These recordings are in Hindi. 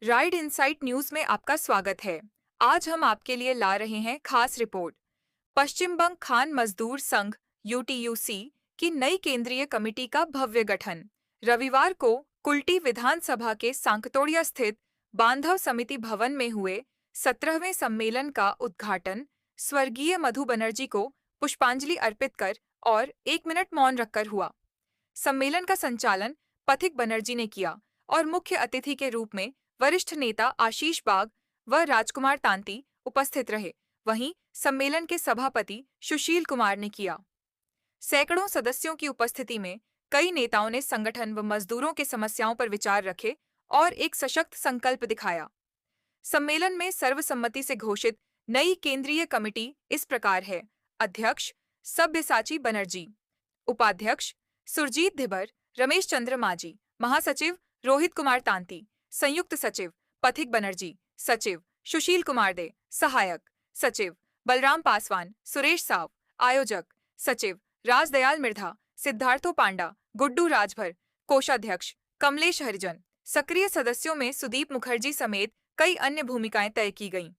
राइड इनसाइट न्यूज में आपका स्वागत है। आज हम आपके लिए ला रहे हैं खास रिपोर्ट। पश्चिम बंग खान मजदूर संघ (UTUC) की नई केंद्रीय कमेटी का भव्य गठन। रविवार को कुल्टी विधानसभा के सांकतोड़िया स्थित बांधव समिति भवन में हुए 17वें सम्मेलन का उद्घाटन स्वर्गीय मधु बनर्जी को पुष्पांजलि अर्पित कर और 1 मिनट मौन रखकर हुआ। सम्मेलन का संचालन पथिक बनर्जी ने किया और मुख्य अतिथि के रूप में वरिष्ठ नेता आशीष बाग व राजकुमार तांती उपस्थित रहे। वहीं सम्मेलन के सभापति सुशील कुमार ने किया। सैकड़ों सदस्यों की उपस्थिति में कई नेताओं ने संगठन व मजदूरों के समस्याओं पर विचार रखे और एक सशक्त संकल्प दिखाया। सम्मेलन में सर्वसम्मति से घोषित नई केंद्रीय कमेटी इस प्रकार है। अध्यक्ष सब्यसाची बनर्जी, उपाध्यक्ष सुरजीत धिबर, रमेश चंद्र माझी, महासचिव रोहित कुमार तांती, संयुक्त सचिव पथिक बनर्जी, सचिव सुशील कुमार दे, सहायक सचिव बलराम पासवान, सुरेश साव, आयोजक सचिव राजदयाल मिर्धा, सिद्धार्थो पांडा, गुड्डू राजभर, कोषाध्यक्ष कमलेश हरिजन। सक्रिय सदस्यों में सुदीप मुखर्जी समेत कई अन्य भूमिकाएं तय की गईं।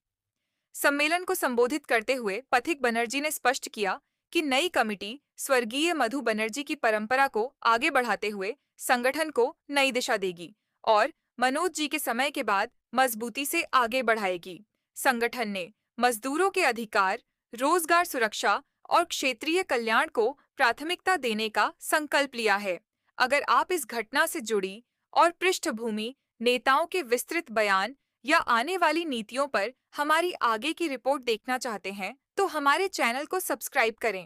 सम्मेलन को संबोधित करते हुए पथिक बनर्जी ने स्पष्ट किया कि नई कमेटी स्वर्गीय मधु बनर्जी की परंपरा को आगे बढ़ाते हुए संगठन को नई दिशा देगी और मनोज जी के समय के बाद मजबूती से आगे बढ़ाएगी। संगठन ने मजदूरों के अधिकार, रोजगार सुरक्षा और क्षेत्रीय कल्याण को प्राथमिकता देने का संकल्प लिया है। अगर आप इस घटना से जुड़ी और पृष्ठभूमि, नेताओं के विस्तृत बयान या आने वाली नीतियों पर हमारी आगे की रिपोर्ट देखना चाहते हैं तो हमारे चैनल को सब्सक्राइब करें,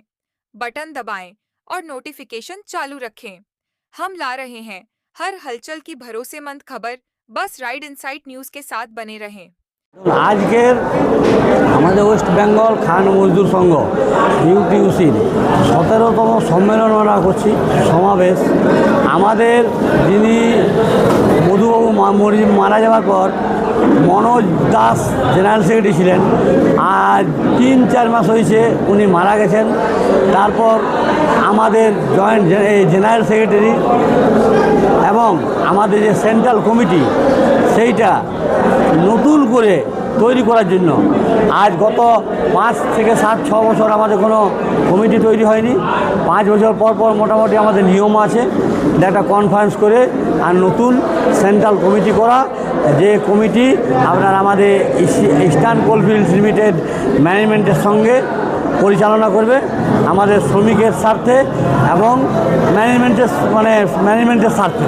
बटन दबाएं और नोटिफिकेशन चालू रखें। हम ला रहे हैं हर हलचल की भरोसेमंद खबर। बस राइड इनसाइट न्यूज के साथ बने रहें। আজকের আমাদের ওয়েস্ট বেঙ্গল খান মজদুর সংঘ ইউটিউসির 17তম সম্মেলন আমরা করছি, সমাবেশ। আমাদের যিনি মধুবাবু মারা যাওয়ার পর মনোজ দাস জেনারেল সেক্রেটারি ছিলেন, আজ 3-4 মাস হয়েছে উনি মারা গেছেন। তারপর আমাদের জয়েন্ট জেনারেল সেক্রেটারি এবং আমাদের যে সেন্ট্রাল কমিটি সেইটা নতুন করে তৈরি করার জন্য আজ গত 5 থেকে 7-6 বছর আমাদের কোনো কমিটি তৈরি হয়নি। 5 বছর পর পর মোটামুটি আমাদের নিয়ম আছে একটা কনফারেন্স করে আর নতুন সেন্ট্রাল কমিটি করা, যে কমিটি আপনার আমাদের ইস্টার্ন কোলফিল্ডস লিমিটেড ম্যানেজমেন্টের সঙ্গে পরিচালনা করবে আমাদের শ্রমিকের স্বার্থে এবং ম্যানেজমেন্টের স্বার্থে।